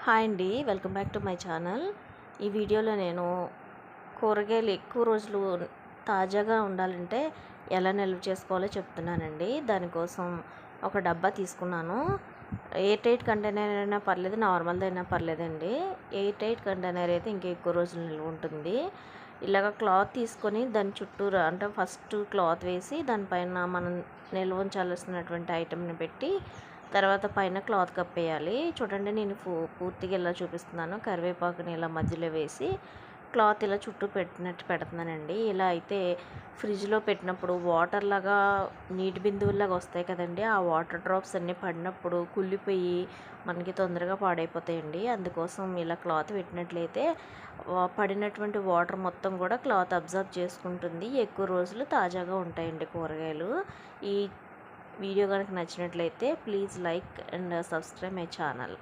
Hi అండి, welcome back to my channel. ఈ వీడియోలో నేను కూరగాయలు ఎక్కువ రోజులు తాజాగా ఉండాలంటే ఎలా నిల్వ చేసుకోవాలో చెప్తున్నానండి. దానికోసం ఒక డబ్బా తీసుకున్నాను. ఎయిర్ టైట్ కంటైనర్ అయినా పర్లేదు, నార్మల్దైనా పర్లేదండి. ఎయిర్ టైట్ కంటైనర్ అయితే ఇంకా ఎక్కువ రోజులు నిల్వ ఉంటుంది. ఇలాగ క్లాత్ తీసుకొని దాని చుట్టూరా అంటే ఫస్ట్ క్లాత్ వేసి దానిపైన మనం నిల్వ ఉంచాల్సినటువంటి ఐటెంని పెట్టి తర్వాత పైన క్లాత్ కప్పేయాలి. చూడండి, నేను పూర్తిగా ఇలా చూపిస్తున్నాను. కరివేపాకుని ఇలా మధ్యలో వేసి క్లాత్ ఇలా చుట్టూ పెడుతున్నానండి. ఇలా అయితే ఫ్రిడ్జ్లో పెట్టినప్పుడు వాటర్ లాగా నీటి బిందువులాగా వస్తాయి కదండి. ఆ వాటర్ డ్రాప్స్ అన్నీ పడినప్పుడు కుళ్ళిపోయి మనకి తొందరగా పాడైపోతాయండి. అందుకోసం ఇలా క్లాత్ పెట్టినట్లయితే పడినటువంటి వాటర్ మొత్తం కూడా క్లాత్ అబ్జర్వ్ చేసుకుంటుంది. ఎక్కువ రోజులు తాజాగా ఉంటాయండి కూరగాయలు. ఈ వీడియో కనుక నచ్చినట్లయితే please like and subscribe my channel.